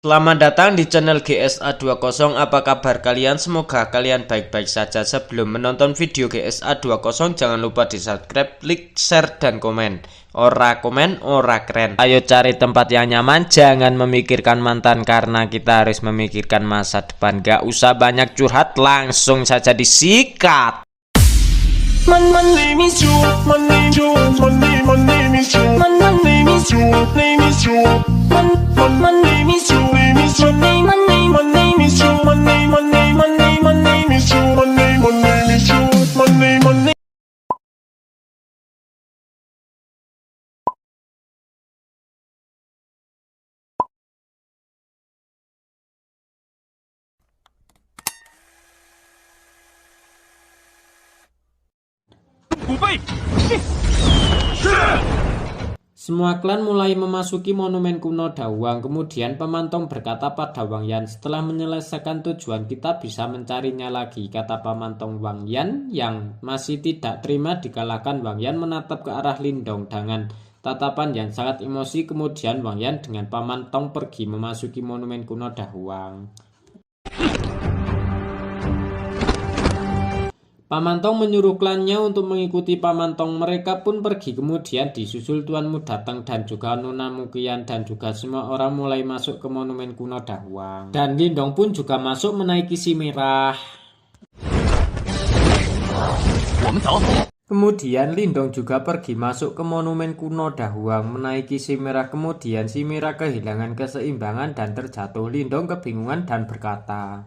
Selamat datang di channel GSA20. Apa kabar kalian? Semoga kalian baik-baik saja. Sebelum menonton video GSA20, jangan lupa di subscribe, like, share, dan komen. Ora komen, ora keren. Ayo cari tempat yang nyaman, jangan memikirkan mantan karena kita harus memikirkan masa depan. Gak usah banyak curhat, langsung saja disikat. My name is Joe. My name is Joe. My name is Joe. My name is Joe. Name is Joe. My name is Joe. Name is Joe. My name is Joe. My name is Joe. My name is Joe. My name. Semua klan mulai memasuki monumen kuno Dawang. Kemudian Pamantong berkata pada Wang Yan, setelah menyelesaikan tujuan kita bisa mencarinya lagi. Kata Pamantong Wang Yan yang masih tidak terima dikalahkan. Wang Yan menatap ke arah Lindong dengan tatapan yang sangat emosi. Kemudian Wang Yan dengan Pamantong pergi memasuki monumen kuno Dawang. Pamantong menyuruh klannya untuk mengikuti Pamantong. Mereka pun pergi, kemudian disusul tuanmu datang dan juga Nona Mukian dan juga semua orang mulai masuk ke monumen kuno Dawang. Dan Lindong pun juga masuk menaiki si merah. Kemudian Lindong juga pergi masuk ke monumen kuno Dawang menaiki si merah. Kemudian si merah kehilangan keseimbangan dan terjatuh. Lindong kebingungan dan berkata,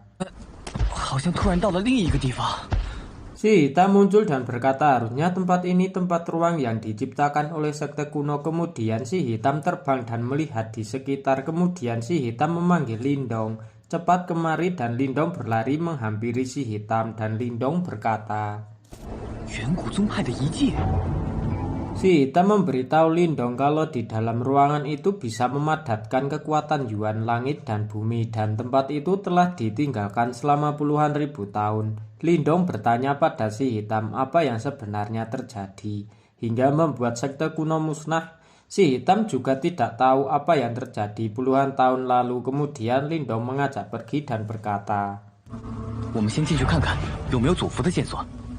Si hitam muncul dan berkata, harusnya tempat ini tempat ruang yang diciptakan oleh sekte kuno. Kemudian si hitam terbang dan melihat di sekitar. Kemudian si hitam memanggil Lindong, cepat kemari, dan Lindong berlari menghampiri si hitam. Dan Lindong berkata, Si hitam memberitahu Lindong kalau di dalam ruangan itu bisa memadatkan kekuatan Yuan langit dan bumi, dan tempat itu telah ditinggalkan selama puluhan ribu tahun. Lindong bertanya pada si hitam apa yang sebenarnya terjadi hingga membuat sekte kuno musnah. Si hitam juga tidak tahu apa yang terjadi puluhan tahun lalu. Kemudian Lindong mengajak pergi dan berkata,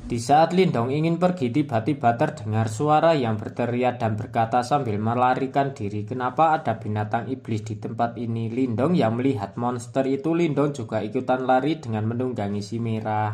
Di saat Lindong ingin pergi, tiba-tiba terdengar suara yang berteriak dan berkata sambil melarikan diri, kenapa ada binatang iblis di tempat ini? Lindong yang melihat monster itu, Lindong juga ikutan lari dengan menunggangi si merah.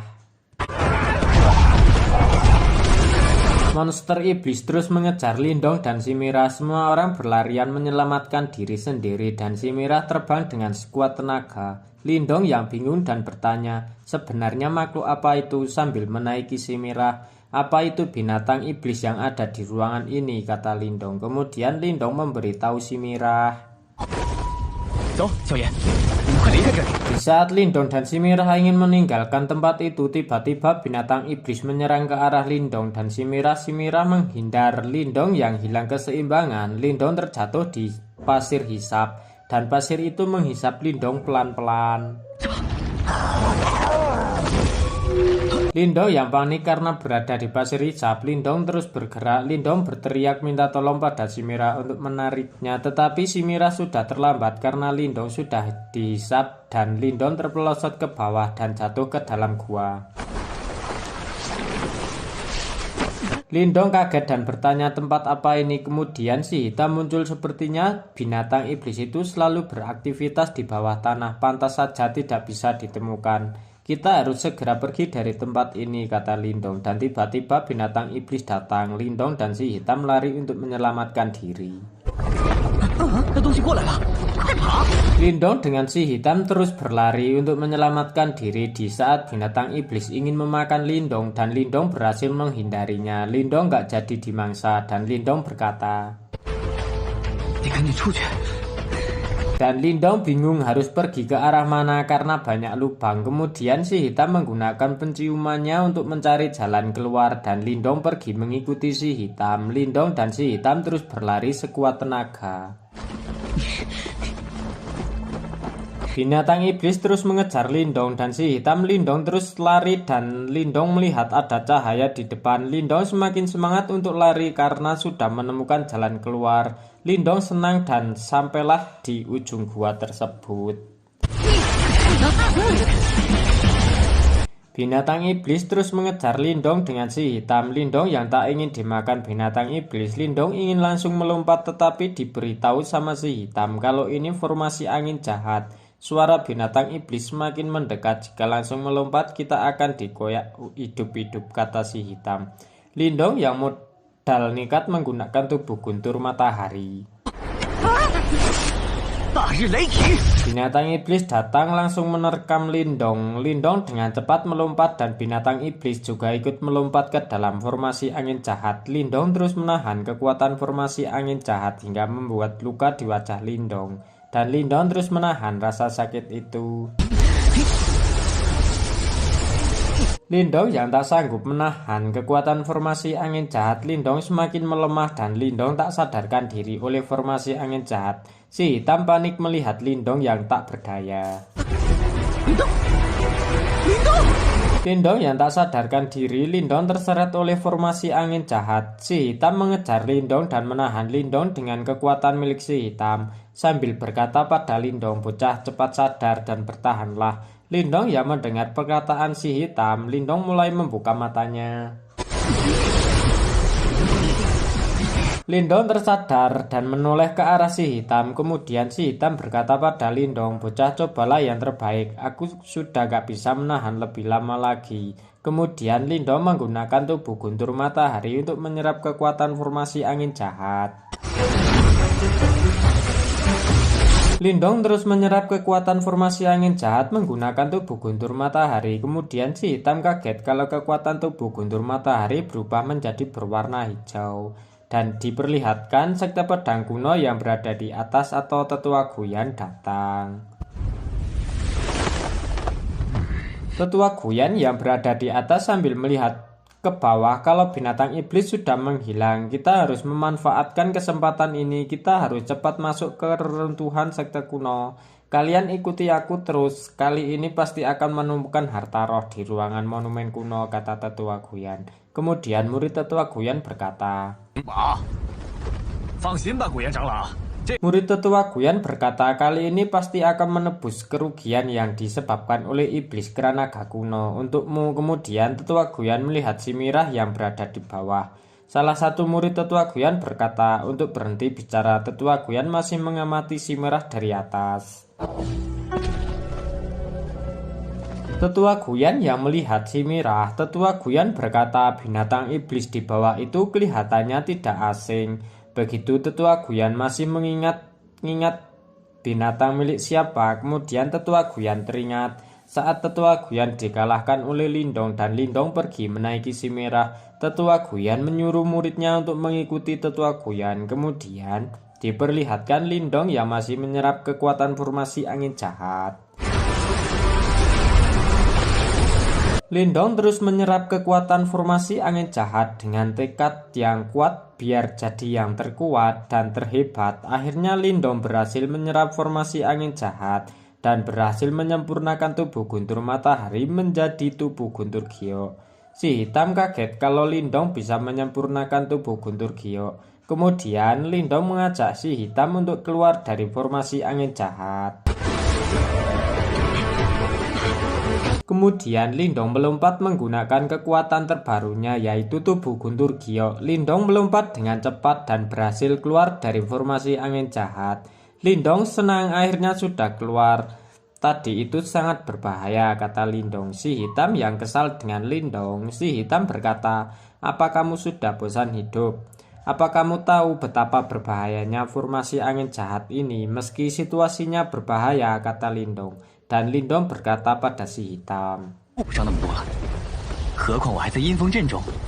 Monster iblis terus mengejar Lindong dan si merah. Semua orang berlarian menyelamatkan diri sendiri dan si merah terbang dengan sekuat tenaga. Lindong yang bingung dan bertanya, sebenarnya makhluk apa itu? Sambil menaiki si merah, apa itu binatang iblis yang ada di ruangan ini? Kata Lindong. Kemudian Lindong memberitahu si merah. Di saat Lindong dan si merah ingin meninggalkan tempat itu, tiba-tiba binatang iblis menyerang ke arah Lindong dan si merah menghindar. Lindong yang hilang keseimbangan. Lindong terjatuh di pasir hisap dan pasir itu menghisap Lindong pelan-pelan. Lindong yang panik karena berada di pasir hisap. Lindong terus bergerak. Lindong berteriak minta tolong pada si merah untuk menariknya, tetapi si merah sudah terlambat karena Lindong sudah dihisap dan Lindong terpelosot ke bawah dan jatuh ke dalam gua. Lindong kaget dan bertanya tempat apa ini. Kemudian si hitam muncul, sepertinya binatang iblis itu selalu beraktivitas di bawah tanah, pantas saja tidak bisa ditemukan. Kita harus segera pergi dari tempat ini, kata Lindong. Dan tiba-tiba binatang iblis datang. Lindong dan si hitam lari untuk menyelamatkan diri. Lindong dengan si hitam terus berlari untuk menyelamatkan diri di saat binatang iblis ingin memakan Lindong dan Lindong berhasil menghindarinya. Lindong gak jadi dimangsa dan Lindong berkata, Dan Lindong bingung harus pergi ke arah mana karena banyak lubang. Kemudian si hitam menggunakan penciumannya untuk mencari jalan keluar dan Lindong pergi mengikuti si hitam. Lindong dan si hitam terus berlari sekuat tenaga. Binatang iblis terus mengejar Lindong dan si hitam. Lindong terus lari dan Lindong melihat ada cahaya di depan. Lindong semakin semangat untuk lari karena sudah menemukan jalan keluar. Lindong senang dan sampailah di ujung gua tersebut. Binatang iblis terus mengejar Lindong dengan si hitam. Lindong yang tak ingin dimakan binatang iblis. Lindong ingin langsung melompat tetapi diberitahu sama si hitam kalau ini formasi angin jahat. Suara binatang iblis semakin mendekat. Jika langsung melompat kita akan dikoyak hidup-hidup, kata si hitam. Lindong yang modal nekat menggunakan tubuh guntur matahari. Binatang iblis datang langsung menerkam Lindong. Lindong dengan cepat melompat dan binatang iblis juga ikut melompat ke dalam formasi angin jahat. Lindong terus menahan kekuatan formasi angin jahat hingga membuat luka di wajah Lindong. Dan Lindong terus menahan rasa sakit itu. Lindong yang tak sanggup menahan kekuatan formasi angin jahat. Lindong semakin melemah dan Lindong tak sadarkan diri oleh formasi angin jahat. Si hitam panik melihat Lindong yang tak berdaya. Lindong yang tak sadarkan diri. Lindong terseret oleh formasi angin jahat. Si hitam mengejar Lindong dan menahan Lindong dengan kekuatan milik si hitam. Sambil berkata pada Lindong, bocah cepat sadar dan bertahanlah. Lindong yang mendengar perkataan si hitam. Lindong mulai membuka matanya. Lindong tersadar dan menoleh ke arah si hitam. Kemudian si hitam berkata pada Lindong, bocah cobalah yang terbaik. Aku sudah gak bisa menahan lebih lama lagi. Kemudian Lindong menggunakan tubuh guntur matahari untuk menyerap kekuatan formasi angin jahat. Lindong terus menyerap kekuatan formasi angin jahat menggunakan tubuh guntur matahari. Kemudian si hitam kaget kalau kekuatan tubuh guntur matahari berubah menjadi berwarna hijau. Dan diperlihatkan sekte pedang kuno yang berada di atas atau tetua Guyan datang. Tetua Guyan yang berada di atas sambil melihat ke bawah kalau binatang iblis sudah menghilang. Kita harus memanfaatkan kesempatan ini. Kita harus cepat masuk ke reruntuhan sekte kuno. Kalian ikuti aku terus. Kali ini pasti akan menemukan harta roh di ruangan monumen kuno, kata tetua Guyan. Kemudian murid tetua Guyan berkata, Murid tetua Guyan berkata, kali ini pasti akan menebus kerugian yang disebabkan oleh iblis keranaga kuno. Untukmu. Kemudian tetua Guyan melihat si Mirah yang berada di bawah. Salah satu murid tetua Guyan berkata untuk berhenti bicara. Tetua Guyan masih mengamati si Mirah dari atas. Tetua Guyan yang melihat si Mirah. Tetua Guyan berkata, binatang iblis di bawah itu kelihatannya tidak asing. Begitu tetua Guyan masih mengingat binatang milik siapa. Kemudian tetua Guyan teringat saat tetua Guyan dikalahkan oleh Lindong dan Lindong pergi menaiki si Mirah. Tetua Guyan menyuruh muridnya untuk mengikuti tetua Guyan. Kemudian diperlihatkan Lindong yang masih menyerap kekuatan formasi angin jahat. Lindong terus menyerap kekuatan formasi angin jahat dengan tekad yang kuat biar jadi yang terkuat dan terhebat. Akhirnya Lindong berhasil menyerap formasi angin jahat dan berhasil menyempurnakan tubuh guntur matahari menjadi tubuh guntur giok. Si hitam kaget kalau Lindong bisa menyempurnakan tubuh guntur giok. Kemudian Lindong mengajak si hitam untuk keluar dari formasi angin jahat. Kemudian Lindong melompat menggunakan kekuatan terbarunya yaitu tubuh guntur giok. Lindong melompat dengan cepat dan berhasil keluar dari formasi angin jahat. Lindong senang akhirnya sudah keluar. Tadi itu sangat berbahaya, kata Lindong. Si hitam yang kesal dengan Lindong. Si hitam berkata, apa kamu sudah bosan hidup? Apa kamu tahu betapa berbahayanya formasi angin jahat ini? Meski situasinya berbahaya, kata Lindong. Dan Lindong berkata pada si hitam,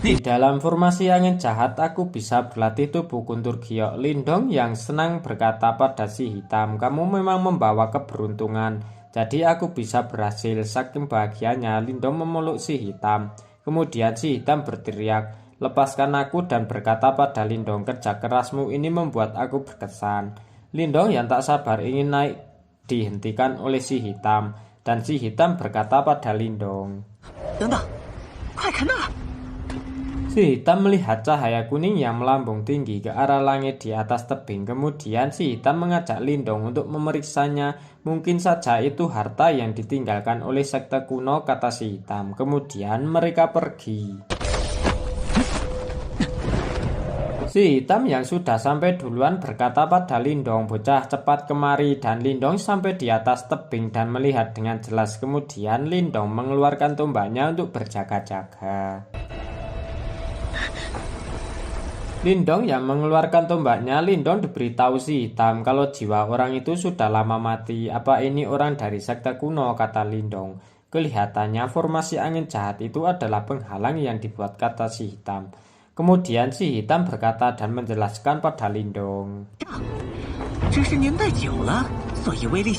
di dalam formasi angin jahat aku bisa berlatih tubuh guntur giok. Lindong yang senang berkata pada si hitam, kamu memang membawa keberuntungan. Jadi aku bisa berhasil. Saking bahagianya Lindong memeluk si hitam. Kemudian si hitam berteriak, lepaskan aku, dan berkata pada Lindong, kerja kerasmu ini membuat aku berkesan. Lindong yang tak sabar ingin naik dihentikan oleh si hitam. Dan si hitam berkata pada Lindong, 等等，快看那！ Si hitam melihat cahaya kuning yang melambung tinggi ke arah langit di atas tebing. Kemudian si hitam mengajak Lindong untuk memeriksanya. Mungkin saja itu harta yang ditinggalkan oleh sekte kuno, kata si hitam. Kemudian mereka pergi. Si hitam yang sudah sampai duluan berkata pada Lindong, bocah cepat kemari. Dan Lindong sampai di atas tebing dan melihat dengan jelas. Kemudian Lindong mengeluarkan tombaknya untuk berjaga-jaga. Lindong yang mengeluarkan tombaknya, Lindong diberitahu si hitam kalau jiwa orang itu sudah lama mati. Apa ini orang dari sekte kuno, kata Lindong. Kelihatannya formasi angin jahat itu adalah penghalang yang dibuat, kata si hitam. Kemudian si hitam berkata dan menjelaskan pada Lindong.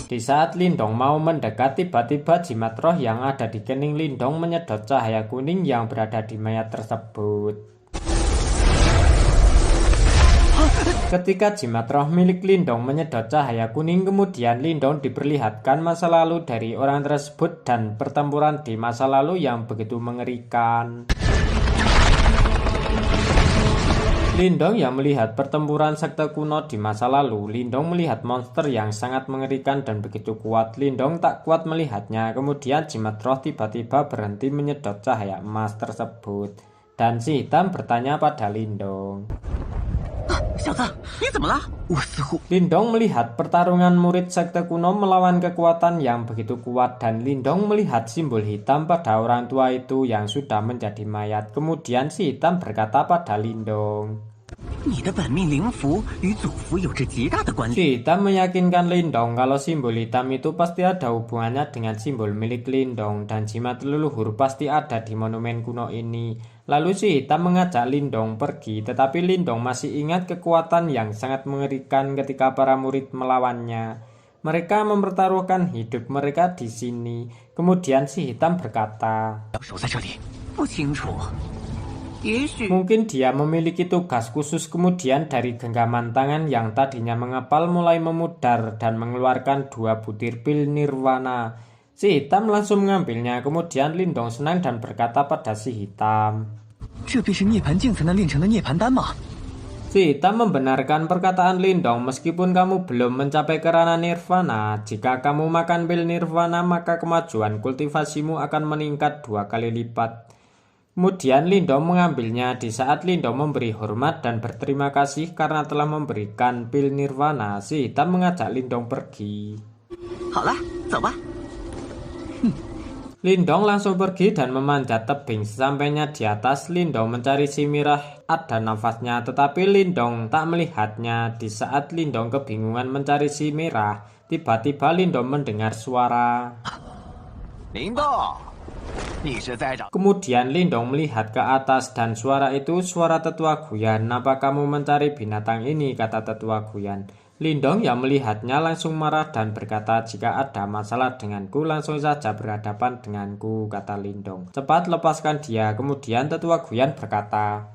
Di saat Lindong mau mendekat, tiba-tiba jimat roh yang ada di kening Lindong menyedot cahaya kuning yang berada di mayat tersebut. Ketika jimat roh milik Lindong menyedot cahaya kuning, kemudian Lindong diperlihatkan masa lalu dari orang tersebut dan pertempuran di masa lalu yang begitu mengerikan. Lindong yang melihat pertempuran sekte kuno di masa lalu. Lindong melihat monster yang sangat mengerikan dan begitu kuat. Lindong tak kuat melihatnya. Kemudian jimat roh tiba-tiba berhenti menyedot cahaya emas tersebut. Dan si hitam bertanya pada Lindong. Lindong melihat pertarungan murid sekte kuno melawan kekuatan yang begitu kuat. Dan Lindong melihat simbol hitam pada orang tua itu yang sudah menjadi mayat. Kemudian si hitam berkata pada Lindong. Si hitam meyakinkan Lindong kalau simbol hitam itu pasti ada hubungannya dengan simbol milik Lindong. Dan jimat leluhur pasti ada di monumen kuno ini. Lalu si hitam mengajak Lindong pergi, tetapi Lindong masih ingat kekuatan yang sangat mengerikan ketika para murid melawannya. Mereka mempertaruhkan hidup mereka di sini. Kemudian si hitam berkata, mungkin dia memiliki tugas khusus. Kemudian dari genggaman tangan yang tadinya mengepal mulai memudar dan mengeluarkan 2 butir pil nirwana. Si hitam langsung mengambilnya. Kemudian Lindong senang dan berkata pada si hitam, si hitam membenarkan perkataan Lindong. Meskipun kamu belum mencapai kerana nirvana, jika kamu makan pil nirvana maka kemajuan kultivasimu akan meningkat 2 kali lipat. Kemudian Lindong mengambilnya. Di saat Lindong memberi hormat dan berterima kasih karena telah memberikan pil nirvana, si hitam mengajak Lindong pergi. Lindong langsung pergi dan memanjat tebing. Sesampainya di atas, Lindong mencari si Mirah. Ada nafasnya, tetapi Lindong tak melihatnya. Di saat Lindong kebingungan mencari si Mirah, tiba-tiba Lindong mendengar suara. Kemudian Lindong melihat ke atas dan suara itu suara Tetua Guyan. Apa kamu mencari binatang ini, kata Tetua Guyan. Lindong yang melihatnya langsung marah dan berkata, jika ada masalah denganku langsung saja berhadapan denganku, kata Lindong. Cepat lepaskan dia. Kemudian Tetua Guyan berkata,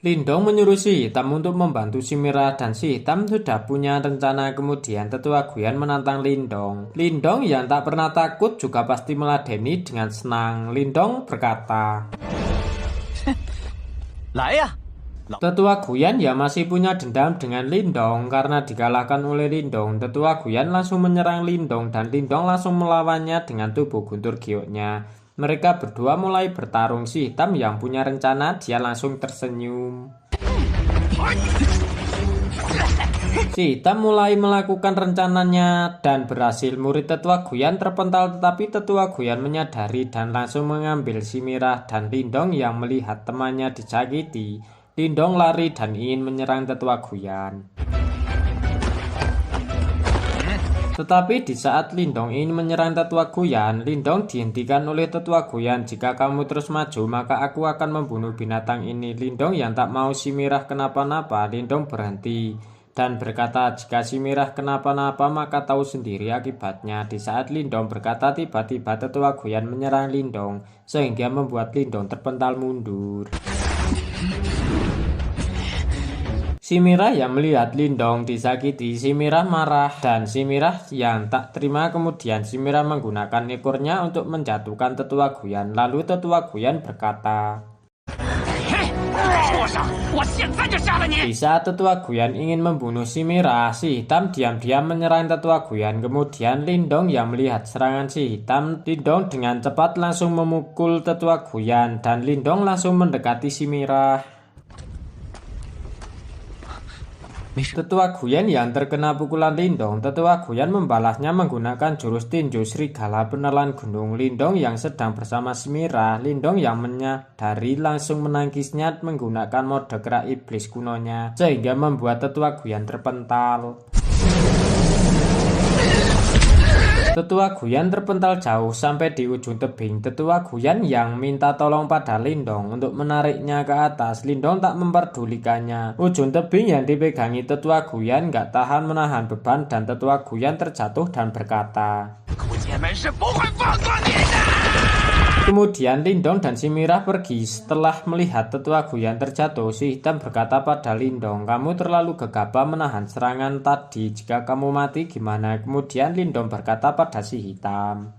Lindong menyuruh si hitam untuk membantu si Mirah dan si hitam sudah punya rencana. Kemudian Tetua Guyan menantang Lindong. Lindong yang tak pernah takut juga pasti meladeni dengan senang. Lindong berkata, Tetua Guyan ya masih punya dendam dengan Lindong karena dikalahkan oleh Lindong. Tetua Guyan langsung menyerang Lindong dan Lindong langsung melawannya dengan tubuh guntur gioknya. Mereka berdua mulai bertarung. Si hitam yang punya rencana, dia langsung tersenyum. Si hitam mulai melakukan rencananya dan berhasil. Murid Tetua Guyan terpental, tetapi Tetua Guyan menyadari dan langsung mengambil si Mirah. Dan Lindong yang melihat temannya disakiti, Lindong lari dan ingin menyerang Tetua Guyan. Tetapi di saat Lindong ingin menyerang Tetua Guyan, Lindong dihentikan oleh Tetua Guyan. Jika kamu terus maju, maka aku akan membunuh binatang ini. Lindong yang tak mau si Mirah kenapa-napa, Lindong berhenti dan berkata, jika si Mirah kenapa-napa maka tahu sendiri akibatnya. Di saat Lindong berkata, tiba-tiba Tetua Guyan menyerang Lindong, sehingga membuat Lindong terpental mundur. Si Mirah yang melihat Lindong disakiti, si Mirah marah dan si Mirah yang tak terima. Kemudian si Mirah menggunakan ekornya untuk menjatuhkan Tetua Guyan. Lalu Tetua Guyan berkata, di saat Tetua Guyan ingin membunuh si Mirah, si Hitam diam-diam menyerang Tetua Guyan. Kemudian Lindong yang melihat serangan si Hitam, Lindong dengan cepat langsung memukul Tetua Guyan dan Lindong langsung mendekati si Mirah. Tetua Guyan yang terkena pukulan Lindong, Tetua Guyan membalasnya menggunakan jurus tinju serigala penelan gunung. Lindong yang sedang bersama si Mirah, Lindong yang menyadari langsung menangkisnya menggunakan mode gerak iblis kunonya, sehingga membuat Tetua Guyan terpental. Tetua Guyan terpental jauh sampai di ujung tebing. Tetua Guyan yang minta tolong pada Lindong untuk menariknya ke atas. Lindong tak memperdulikannya. Ujung tebing yang dipegangi Tetua Guyan gak tahan menahan beban dan Tetua Guyan terjatuh dan berkata, kemudian Lindong dan si Mirah pergi. Setelah melihat Tetua Guyan terjatuh, si Hitam berkata pada Lindong, kamu terlalu gegabah menahan serangan tadi. Jika kamu mati gimana? Kemudian Lindong berkata pada si Hitam,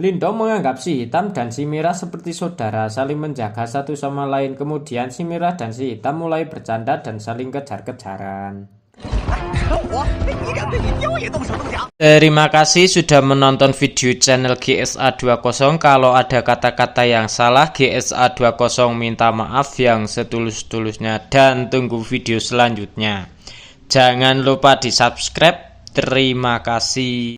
Lindong menganggap si Hitam dan si Mirah seperti saudara, saling menjaga satu sama lain. Kemudian si Mirah dan si Hitam mulai bercanda dan saling kejar-kejaran. Terima kasih sudah menonton video channel GSA20. Kalau ada kata-kata yang salah, GSA20 minta maaf yang setulus-tulusnya dan tunggu video selanjutnya. Jangan lupa di subscribe. Terima kasih.